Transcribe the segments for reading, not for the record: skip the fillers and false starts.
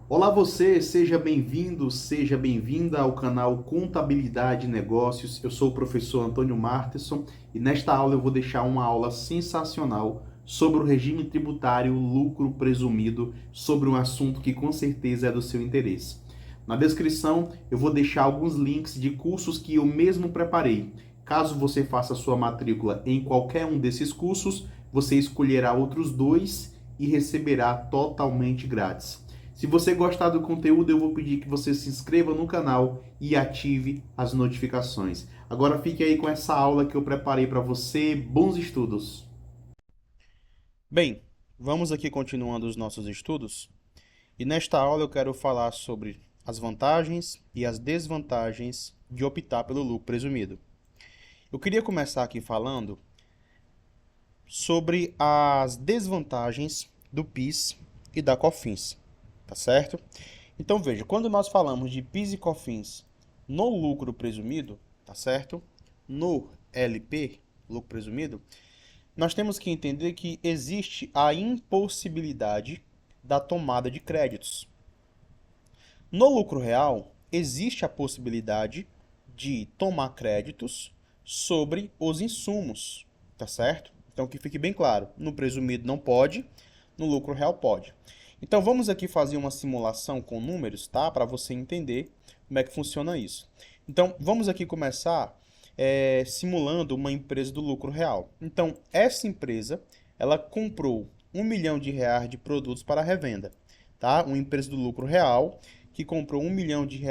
Olá você, seja bem-vindo, seja bem-vinda ao canal Contabilidade e Negócios. Eu sou o professor Antônio Martenson e nesta aula eu vou deixar uma aula sensacional sobre o regime tributário lucro presumido, sobre um assunto que com certeza é do seu interesse. Na descrição eu vou deixar alguns links de cursos que eu mesmo preparei. Caso você faça sua matrícula em qualquer um desses cursos, você escolherá outros dois e receberá totalmente grátis. Se você gostar do conteúdo, eu vou pedir que você se inscreva no canal e ative as notificações. Agora fique aí com essa aula que eu preparei para você. Bons estudos! Bem, vamos aqui continuando os nossos estudos. E nesta aula eu quero falar sobre as vantagens e as desvantagens de optar pelo lucro presumido. Eu queria começar aqui falando sobre as desvantagens do PIS e da COFINS, tá certo? Então veja, quando nós falamos de PIS e COFINS no lucro presumido, tá certo? No LP, lucro presumido, nós temos que entender que existe a impossibilidade da tomada de créditos. No lucro real, existe a possibilidade de tomar créditos sobre os insumos, tá certo? Então que fique bem claro, no presumido não pode, no lucro real pode. Então vamos aqui fazer uma simulação com números, tá? Para você entender como é que funciona isso. Então vamos aqui começar simulando uma empresa do lucro real. Então essa empresa, ela comprou R$ 1 milhão de produtos para revenda, tá? Uma empresa do lucro real que comprou R$ 1 milhão de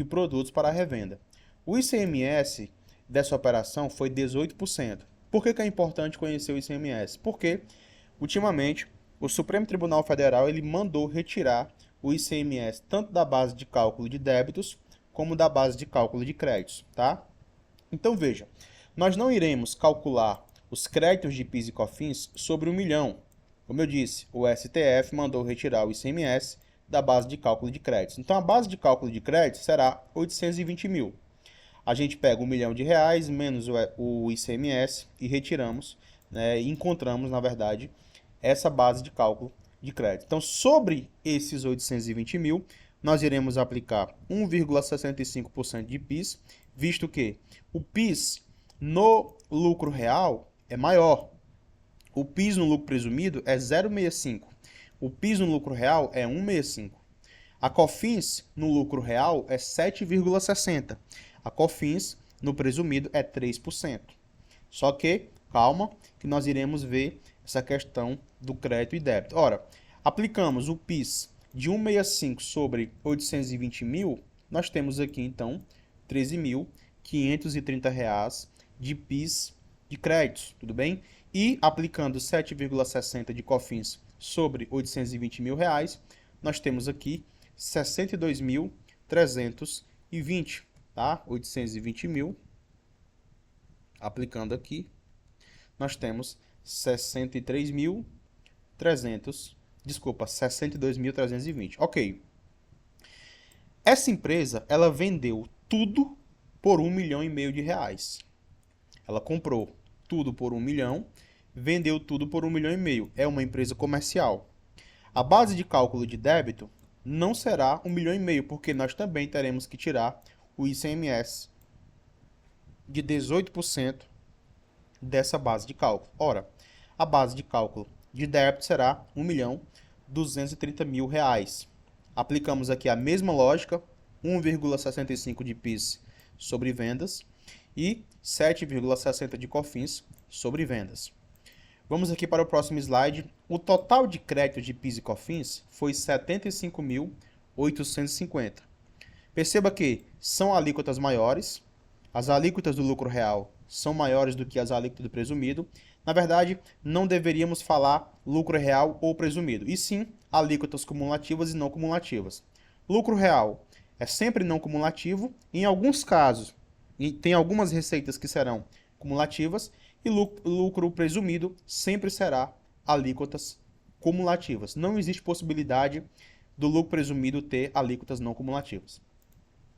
produtos para revenda. O ICMS dessa operação foi 18%. Por que é importante conhecer o ICMS? Porque, ultimamente, o Supremo Tribunal Federal ele mandou retirar o ICMS tanto da base de cálculo de débitos como da base de cálculo de créditos, tá? Então veja, nós não iremos calcular os créditos de PIS e COFINS sobre 1 milhão. Como eu disse, o STF mandou retirar o ICMS da base de cálculo de créditos. Então a base de cálculo de créditos será 820 mil. A gente pega R$ 1 milhão menos o ICMS e retiramos, né, e encontramos, na verdade, essa base de cálculo de crédito. Então, sobre esses 820 mil, nós iremos aplicar 1,65% de PIS, visto que o PIS no lucro real é maior. O PIS no lucro presumido é 0,65. O PIS no lucro real é 1,65. A COFINS no lucro real é 7,60. A COFINS no presumido é 3%. Só que, calma, que nós iremos ver essa questão do crédito e débito. Ora, aplicamos o PIS de 165 sobre 820 mil, nós temos aqui então R$ 13.530 de PIS de créditos, tudo bem? E aplicando 7,60 de COFINS sobre 820 mil reais, nós temos aqui 62.320, tá? 820 mil, aplicando aqui, nós temos 63.300, desculpa, 62.320. Ok. Essa empresa, ela vendeu tudo por R$ 1,5 milhão. Ela comprou tudo por 1 milhão, vendeu tudo por R$ 1,5 milhão. É uma empresa comercial. A base de cálculo de débito não será R$ 1,5 milhão, porque nós também teremos que tirar o ICMS de 18% dessa base de cálculo. Ora, a base de cálculo de débito será R$ 1.230.000. Aplicamos aqui a mesma lógica, 1,65 de PIS sobre vendas e 7,60 de COFINS sobre vendas. Vamos aqui para o próximo slide. O total de crédito de PIS e COFINS foi 75.850. Perceba que são alíquotas maiores, as alíquotas do lucro real são maiores do que as alíquotas do presumido. Na verdade, não deveríamos falar lucro real ou presumido, e sim alíquotas cumulativas e não cumulativas. Lucro real é sempre não cumulativo, em alguns casos, tem algumas receitas que serão cumulativas, e lucro presumido sempre será alíquotas cumulativas. Não existe possibilidade do lucro presumido ter alíquotas não cumulativas.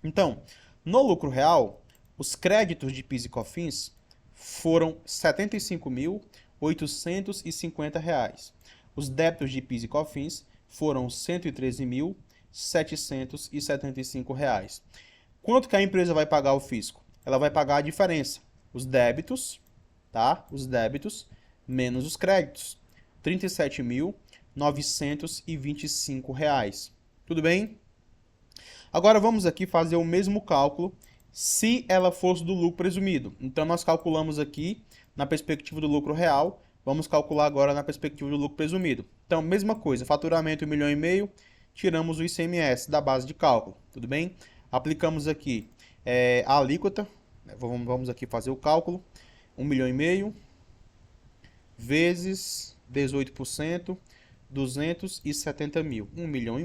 Então, no lucro real, os créditos de PIS e COFINS foram R$ 75.850. Os débitos de PIS e COFINS foram R$ 113.775. Quanto que a empresa vai pagar ao fisco? Ela vai pagar a diferença, os débitos, tá? Os débitos menos os créditos, R$ 37.925. Tudo bem? Agora vamos aqui fazer o mesmo cálculo se ela fosse do lucro presumido. Então nós calculamos aqui na perspectiva do lucro real, vamos calcular agora na perspectiva do lucro presumido. Então, mesma coisa, faturamento 1,5 milhão, tiramos o ICMS da base de cálculo, tudo bem? Aplicamos aqui a alíquota, vamos aqui fazer o cálculo, 1,5 milhão vezes 18%, 270 mil. 1,5 milhão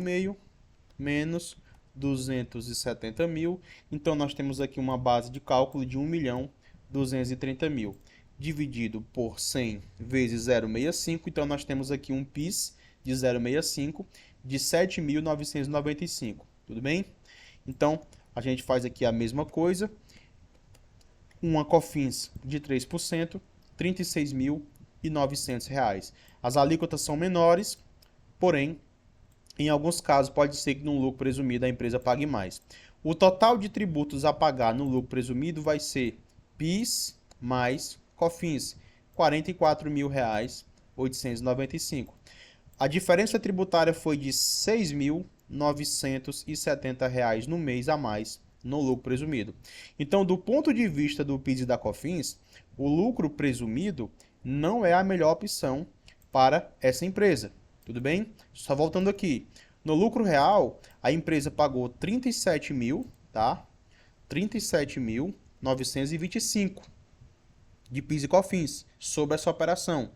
menos 270 mil. Então, nós temos aqui uma base de cálculo de 1.230.000 dividido por 100 vezes 0,65. Então, nós temos aqui um PIS de 0,65 de 7.995. Tudo bem? Então, a gente faz aqui a mesma coisa. Uma COFINS de 3%, R$ 36.900. As alíquotas são menores, porém, em alguns casos, pode ser que no lucro presumido a empresa pague mais. O total de tributos a pagar no lucro presumido vai ser PIS mais COFINS, R$ 44.895. A diferença tributária foi de R$ 6.970 no mês a mais no lucro presumido. Então, do ponto de vista do PIS e da COFINS, o lucro presumido não é a melhor opção para essa empresa. Tudo bem? Só voltando aqui. No lucro real, a empresa pagou 37 mil, tá? 37.925 de PIS e COFINS sobre essa operação.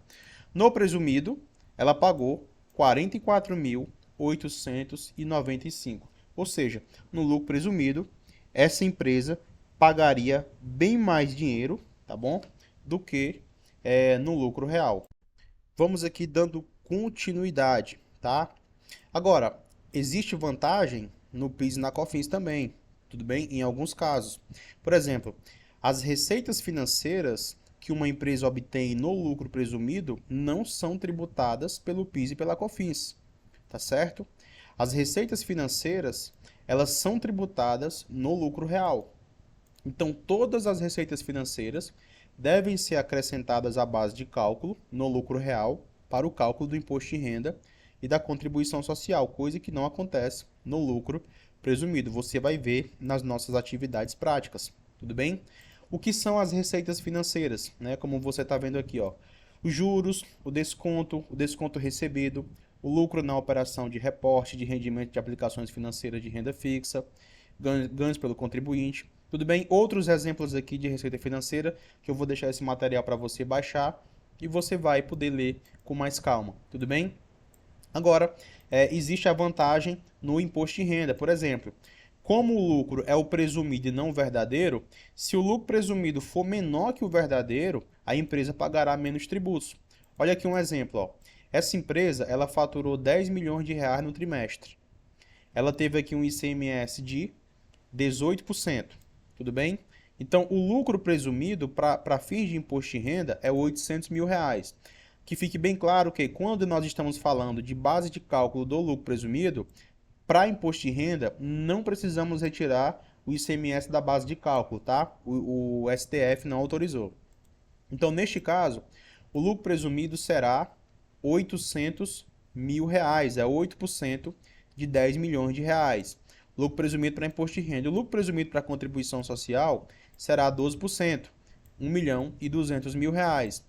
No presumido, ela pagou 44.895. Ou seja, no lucro presumido, essa empresa pagaria bem mais dinheiro, tá bom? Do que no lucro real. Vamos aqui dando continuidade, tá? Agora, existe vantagem no PIS e na COFINS também, tudo bem? Em alguns casos. Por exemplo, as receitas financeiras que uma empresa obtém no lucro presumido não são tributadas pelo PIS e pela COFINS, tá certo? As receitas financeiras, elas são tributadas no lucro real. Então, todas as receitas financeiras devem ser acrescentadas à base de cálculo no lucro real para o cálculo do imposto de renda e da contribuição social, coisa que não acontece no lucro presumido. Você vai ver nas nossas atividades práticas, tudo bem? O que são as receitas financeiras, né? Como você está vendo aqui, ó, os juros, o desconto recebido, o lucro na operação de reporte de rendimento de aplicações financeiras de renda fixa, ganhos pelo contribuinte, tudo bem? Outros exemplos aqui de receita financeira que eu vou deixar esse material para você baixar e você vai poder ler com mais calma, tudo bem? Agora, existe a vantagem no imposto de renda. Por exemplo, como o lucro é o presumido e não o verdadeiro, se o lucro presumido for menor que o verdadeiro, a empresa pagará menos tributos. Olha aqui um exemplo, ó. Essa empresa, ela faturou 10 milhões de reais no trimestre. Ela teve aqui um ICMS de 18%, tudo bem? Então, o lucro presumido para fins de imposto de renda é 800 mil reais. Que fique bem claro que quando nós estamos falando de base de cálculo do lucro presumido, para imposto de renda, não precisamos retirar o ICMS da base de cálculo, tá? O STF não autorizou. Então, neste caso, o lucro presumido será 800 mil reais, é 8% de 10 milhões de reais. Lucro presumido para imposto de renda. O lucro presumido para contribuição social será 12%, 1.200.000 reais.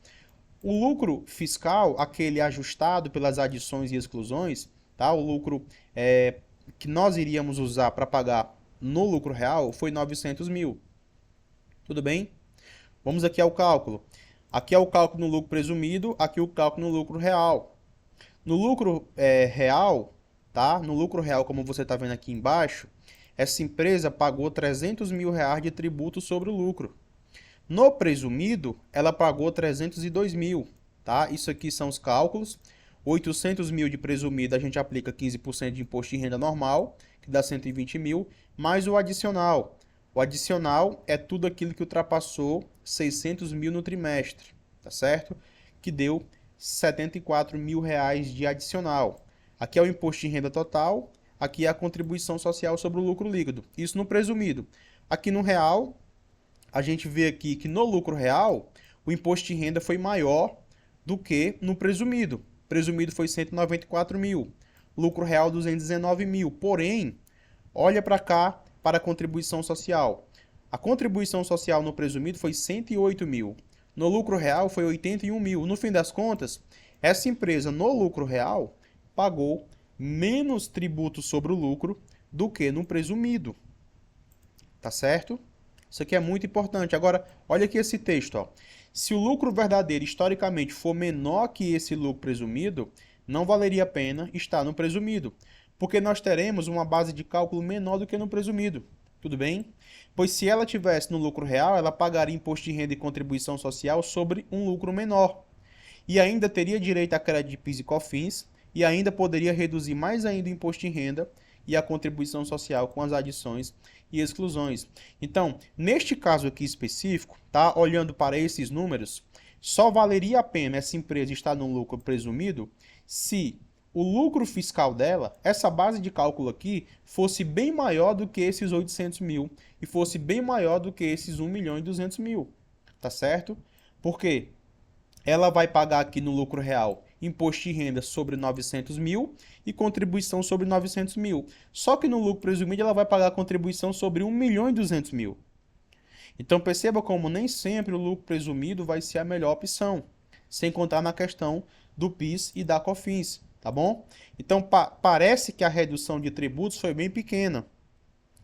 O lucro fiscal, aquele ajustado pelas adições e exclusões, tá? O lucro que nós iríamos usar para pagar no lucro real foi 900 mil. Tudo bem? Vamos aqui ao cálculo. Aqui é o cálculo no lucro presumido, aqui o cálculo no lucro real. No lucro real, tá? No lucro real, como você está vendo aqui embaixo, essa empresa pagou 300 mil reais de tributo sobre o lucro. No presumido, ela pagou 302 mil, tá? Isso aqui são os cálculos. 800 mil de presumido, a gente aplica 15% de imposto de renda normal, que dá 120 mil, mais o adicional. O adicional é tudo aquilo que ultrapassou 600 mil no trimestre, tá certo? Que deu 74 mil reais de adicional. Aqui é o imposto de renda total, aqui é a contribuição social sobre o lucro líquido. Isso no presumido. Aqui no real, a gente vê aqui que no lucro real, o imposto de renda foi maior do que no presumido. Presumido foi 194 mil, lucro real 219 mil. Porém, olha para cá para a contribuição social. A contribuição social no presumido foi 108 mil. No lucro real foi 81 mil. No fim das contas, essa empresa no lucro real pagou menos tributo sobre o lucro do que no presumido. Tá certo? Isso aqui é muito importante. Agora, olha aqui esse texto, ó. Se o lucro verdadeiro historicamente for menor que esse lucro presumido, não valeria a pena estar no presumido, porque nós teremos uma base de cálculo menor do que no presumido. Tudo bem? Pois se ela tivesse no lucro real, ela pagaria imposto de renda e contribuição social sobre um lucro menor. E ainda teria direito a crédito de PIS e COFINS, e ainda poderia reduzir mais ainda o imposto de renda e a contribuição social com as adições e exclusões. Então, neste caso aqui específico, tá? Olhando para esses números, só valeria a pena essa empresa estar no lucro presumido se o lucro fiscal dela, essa base de cálculo aqui, fosse bem maior do que esses 800 mil e fosse bem maior do que esses 1 milhão e 200 mil, tá certo? Por quê? Ela vai pagar aqui no lucro real imposto de renda sobre 900 mil e contribuição sobre 900 mil. Só que no lucro presumido ela vai pagar contribuição sobre 1 milhão e 200 mil. Então perceba como nem sempre o lucro presumido vai ser a melhor opção, sem contar na questão do PIS e da COFINS, tá bom? Então parece que a redução de tributos foi bem pequena,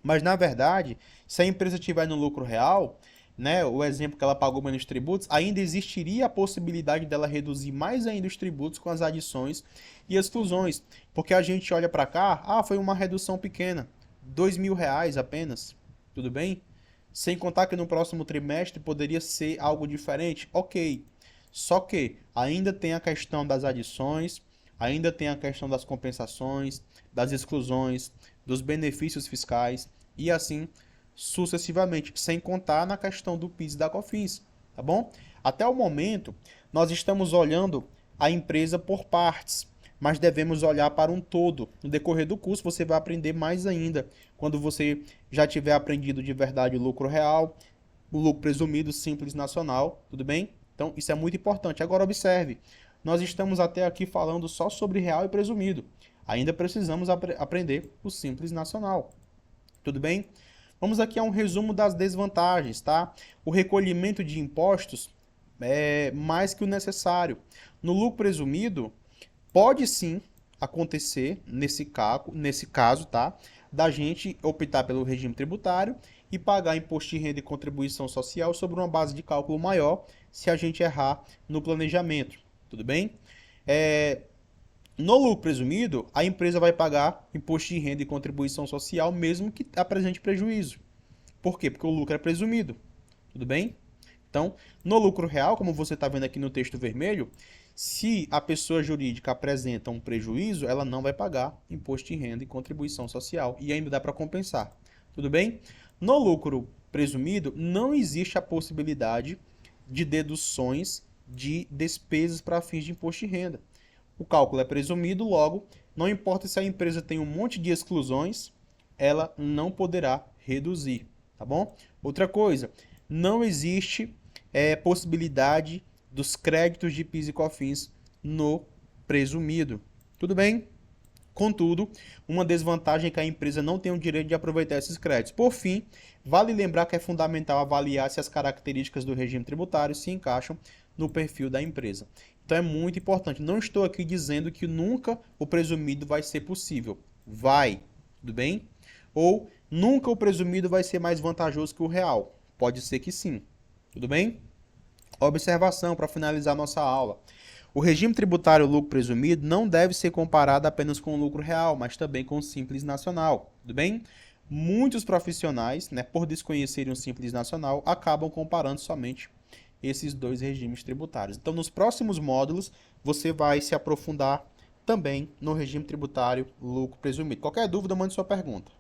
mas na verdade, se a empresa estiver no lucro real, né, o exemplo que ela pagou menos tributos, ainda existiria a possibilidade dela reduzir mais ainda os tributos com as adições e exclusões. Porque a gente olha para cá, foi uma redução pequena, R$ 2.000 apenas, tudo bem? Sem contar que no próximo trimestre poderia ser algo diferente, ok. Só que ainda tem a questão das adições, ainda tem a questão das compensações, das exclusões, dos benefícios fiscais e assim sucessivamente, sem contar na questão do PIS e da COFINS, tá bom? Até o momento, nós estamos olhando a empresa por partes, mas devemos olhar para um todo. No decorrer do curso, você vai aprender mais ainda, quando você já tiver aprendido de verdade o lucro real, o lucro presumido, simples, nacional, tudo bem? Então, isso é muito importante. Agora, observe, nós estamos até aqui falando só sobre real e presumido. Ainda precisamos aprender o simples nacional, tudo bem? Vamos aqui a um resumo das desvantagens, tá? O recolhimento de impostos é mais que o necessário. No lucro presumido, pode sim acontecer, nesse caso, tá? Da gente optar pelo regime tributário e pagar imposto de renda e contribuição social sobre uma base de cálculo maior se a gente errar no planejamento, tudo bem? No lucro presumido, a empresa vai pagar imposto de renda e contribuição social mesmo que apresente prejuízo. Por quê? Porque o lucro é presumido. Tudo bem? Então, no lucro real, como você está vendo aqui no texto vermelho, se a pessoa jurídica apresenta um prejuízo, ela não vai pagar imposto de renda e contribuição social. E ainda dá para compensar. Tudo bem? No lucro presumido, não existe a possibilidade de deduções de despesas para fins de imposto de renda. O cálculo é presumido, logo, não importa se a empresa tem um monte de exclusões, ela não poderá reduzir, tá bom? Outra coisa, não existe possibilidade dos créditos de PIS e COFINS no presumido. Tudo bem? Contudo, uma desvantagem é que a empresa não tem o direito de aproveitar esses créditos. Por fim, vale lembrar que é fundamental avaliar se as características do regime tributário se encaixam no perfil da empresa. Então é muito importante. Não estou aqui dizendo que nunca o presumido vai ser possível. Vai, tudo bem? Ou nunca o presumido vai ser mais vantajoso que o real. Pode ser que sim. Tudo bem? Observação para finalizar nossa aula. O regime tributário lucro presumido não deve ser comparado apenas com o lucro real, mas também com o simples nacional. Tudo bem? Muitos profissionais, por desconhecerem o simples nacional, acabam comparando somente esses dois regimes tributários. Então, nos próximos módulos, você vai se aprofundar também no regime tributário lucro presumido. Qualquer dúvida, mande sua pergunta.